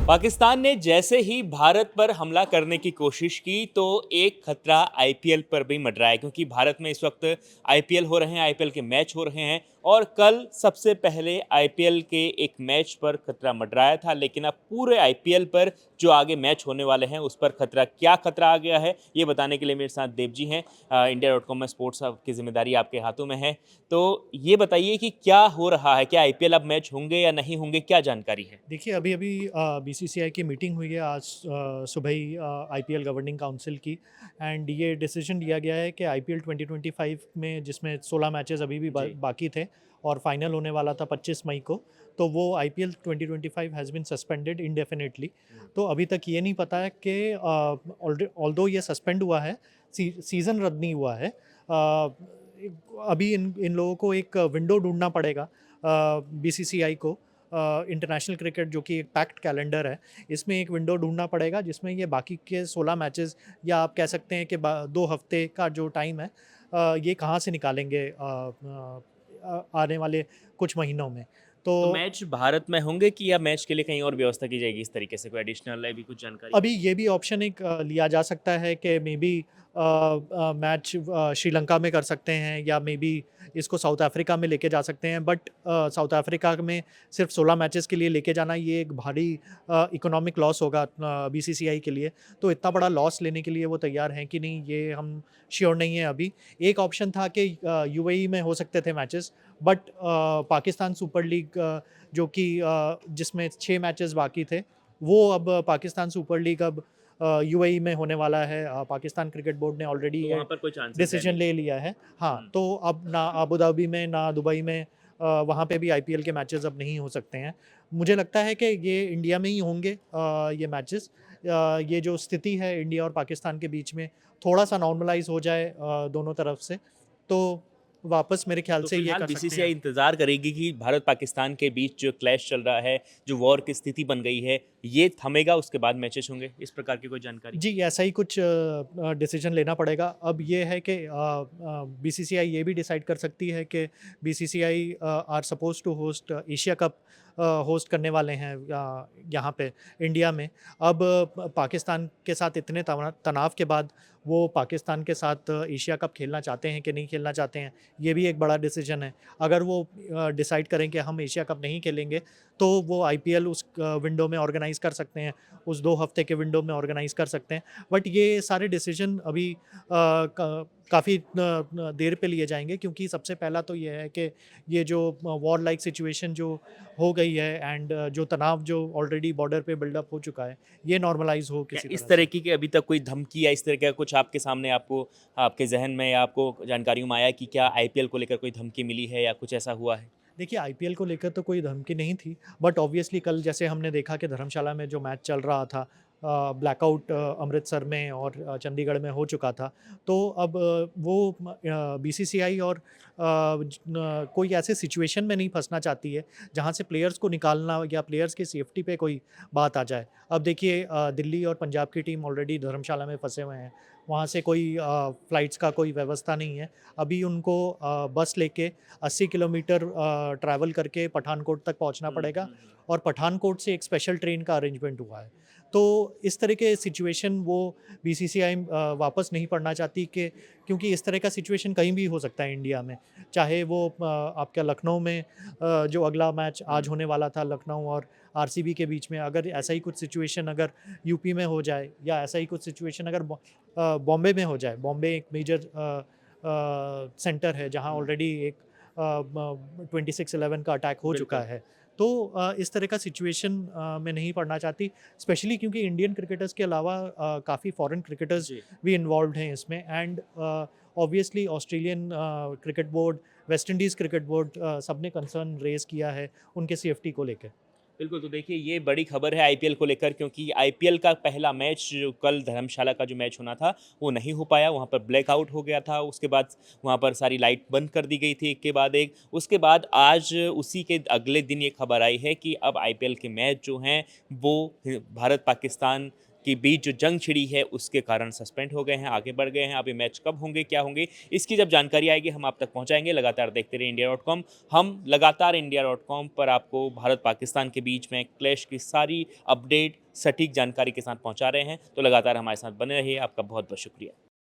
पाकिस्तान ने जैसे ही भारत पर हमला करने की कोशिश की तो एक खतरा आईपीएल पर भी मंडराया क्योंकि भारत में इस वक्त आईपीएल हो रहे हैं, आईपीएल के मैच हो रहे हैं और कल सबसे पहले आईपीएल के एक मैच पर खतरा मंडराया था। लेकिन अब पूरे आईपीएल पर जो आगे मैच होने वाले हैं उस पर खतरा क्या खतरा आ गया है, ये बताने के लिए मेरे साथ देव जी हैं। इंडिया.com में स्पोर्ट्स की जिम्मेदारी आपके हाथों में है, तो ये बताइए कि क्या हो रहा है, क्या आईपीएल अब मैच होंगे या नहीं होंगे, क्या जानकारी है? देखिए, अभी-अभी बीसीसीआई की मीटिंग हुई है आज सुबह ही आईपीएल गवर्निंग काउंसिल की। एंड ये डिसीजन लिया गया है कि आईपीएल 2025 में जिसमें 16 मैचेस अभी भी जी। बाकी थे और फाइनल होने वाला था 25 मई को, तो वो IPL 2025 has been suspended indefinitely. तो अभी तक ये नहीं पता है कि ऑल्दो ये सस्पेंड हुआ है, सीज़न रद्द नहीं हुआ है। अभी इन इन लोगों को एक विंडो ढूँढना पड़ेगा बीसीसीआई को। इंटरनेशनल क्रिकेट जो कि एक पैक्ड कैलेंडर है, इसमें एक विंडो ढूँढना पड़ेगा जिसमें ये बाकी के 16 मैचेस या आप कह सकते हैं कि 2 हफ्ते का जो टाइम है, ये कहाँ से निकालेंगे आने वाले कुछ महीनों में। तो तो मैच भारत में होंगे कि या मैच के लिए कहीं और व्यवस्था की जाएगी इस तरीके से? कोई एडिशनल है, भी कुछ जानकारी अभी है? ये भी ऑप्शन एक लिया जा सकता है कि मे बी मैच श्रीलंका में कर सकते हैं या मे बी इसको साउथ अफ्रीका में लेके जा सकते हैं, बट साउथ अफ्रीका में सिर्फ 16 मैचेस के लिए लेके जाना ये एक भारी इकोनॉमिक लॉस होगा बीसीसीआई के लिए। तो इतना बड़ा लॉस लेने के लिए वो तैयार हैं कि नहीं, ये हम श्योर नहीं है अभी। एक ऑप्शन था कि यूएई में हो सकते थे matches, but Pakistan super league जो कि जिसमें 6 मैचेस बाकी थे, वो अब पाकिस्तान सुपर लीग अब यूएई में होने वाला है। पाकिस्तान क्रिकेट बोर्ड ने ऑलरेडी तो ये वहाँ पर कोई चांसेस है डिसीजन नहीं? ले लिया है। हाँ, हुँ। तो अब ना अबू धाबी में, ना दुबई में वहाँ पे भी आईपीएल के मैचेस अब नहीं हो सकते हैं। मुझे लगता है कि ये इंडिया में ही होंगे ये मैचेस। ये जो स्थिति है इंडिया और पाकिस्तान के बीच में थोड़ा-सा नॉर्मलाइज़ हो जाए दोनों तरफ से, तो वापस मेरे ख्याल तो से ये फिलहाल कर सकते बीसीसीआई हैं। इंतज़ार करेगी कि भारत-पाकिस्तान के बीच जो क्लैश चल रहा है, जो वॉर की स्थिति बन गई है, ये थमेगा उसके बाद मैचेस होंगे, इस प्रकार की कोई जानकारी? जी, ऐसा ही कुछ डिसीजन लेना पड़ेगा। अब ये है कि बीसीसीआई ये भी डिसाइड कर सकती है कि BCCI are supposed to host Asia Cup host करने वाले हैं यहाँ पे इंडिया में। अब पाकिस्तान के साथ इतने तनाव के बाद वो पाकिस्तान के साथ एशिया कप खेलना चाहते हैं कि नहीं खेलना चाहते हैं, ये भी एक बड़ा डिसीजन है। अगर वो डिसाइड करें कि हम एशिया कप नहीं खेलेंगे, तो वो आईपीएल उस विंडो में ऑर्गेनाइज़ कर सकते हैं, उस 2 हफ्ते के विंडो में ऑर्गेनाइज़ कर सकते हैं। बट ये सारे डिसीज़न अभी काफ़ी देर पे लिए जाएँगे, क्योंकि सबसे पहला तो ये है कि ये जो वॉर लाइक सिचुएशन जो हो गई है एंड जो तनाव जो ऑलरेडी बॉर्डर पे बिल्डअप हो चुका है, ये नॉर्मलाइज़ हो क्या किसी इस तरह तरह से। की अभी तक कोई धमकी या इस तरह का कुछ आपके सामने आपको आपके ज़हन में या आपको जानकारियों में आया कि क्या आईपीएल को लेकर कोई धमकी मिली है या कुछ ऐसा हुआ है? देखिए, आईपीएल को लेकर तो कोई धमकी नहीं थी, बट ऑब्वियसली कल जैसे हमने देखा कि धर्मशाला में जो मैच चल रहा था, ब्लैकआउट अमृतसर में और चंडीगढ़ में हो चुका था। तो अब वो बीसीसीआई और कोई ऐसे सिचुएशन में नहीं फँसना चाहती है, जहाँ से प्लेयर्स को निकालना या प्लेयर्स की सेफ्टी पे कोई बात आ जाए। अब देखिए, दिल्ली और पंजाब की टीम ऑलरेडी धर्मशाला में फँसे हुए हैं। वहाँ से कोई फ्लाइट्स का कोई व्यवस्था नहीं है। अभी उनको बस लेके 80 किलोमीटर ट्रैवल करके पठानकोट तक पहुँचना हुँ, पड़ेगा हुँ, हुँ। और पठानकोट से एक स्पेशल ट्रेन का अरेंजमेंट हुआ है। तो इस तरह के सिचुएशन वो बीसीसीआई वापस नहीं पड़ना चाहती, कि क्योंकि इस तरह का सिचुएशन कहीं भी हो सकता है इंडिया में। चाहे वो आपका लखनऊ में जो अगला मैच आज हुँ। होने वाला था लखनऊ और आरसीबी के बीच में, अगर ऐसा ही कुछ सिचुएशन अगर यूपी में हो जाए या ऐसा ही कुछ सिचुएशन अगर बॉम्बे में हो जाए। बॉम्बे एक मेजर सेंटर है जहाँ ऑलरेडी एक 26/11 का अटैक हो चुका बिल्कुल। है। तो इस तरह का सिचुएशन मैं नहीं पड़ना चाहती, स्पेशली क्योंकि इंडियन क्रिकेटर्स के अलावा काफ़ी फॉरेन क्रिकेटर्स जी। भी इन्वॉल्व्ड हैं इसमें। And obviously Australian cricket board, West Indies cricket board, सबने कंसर्न रेज़ किया है उनके सेफ्टी को लेके। बिल्कुल, तो देखिए ये बड़ी खबर है आईपीएल को लेकर क्योंकि आईपीएल का पहला मैच जो कल धर्मशाला का जो मैच होना था, वो नहीं हो पाया, वहाँ पर ब्लैकआउट हो गया था। उसके बाद वहाँ पर सारी लाइट बंद कर दी गई थी एक के बाद एक। उसके बाद आज उसी के अगले दिन ये खबर आई है कि अब आईपीएल के मैच जो हैं, वो भारत-पाकिस्तान के बीच जो जंग छिड़ी है उसके कारण सस्पेंड हो गए हैं, आगे बढ़ गए हैं। अभी मैच कब होंगे, क्या होंगे, इसकी जब जानकारी आएगी हम आप तक पहुंचाएंगे। लगातार देखते रहिए India.com। हम लगातार India.com पर आपको भारत पाकिस्तान के बीच में क्लैश की सारी अपडेट सटीक जानकारी के साथ पहुंचा रहे हैं, तो लगातार हमारे साथ बने रहिए। आपका बहुत बहुत शुक्रिया।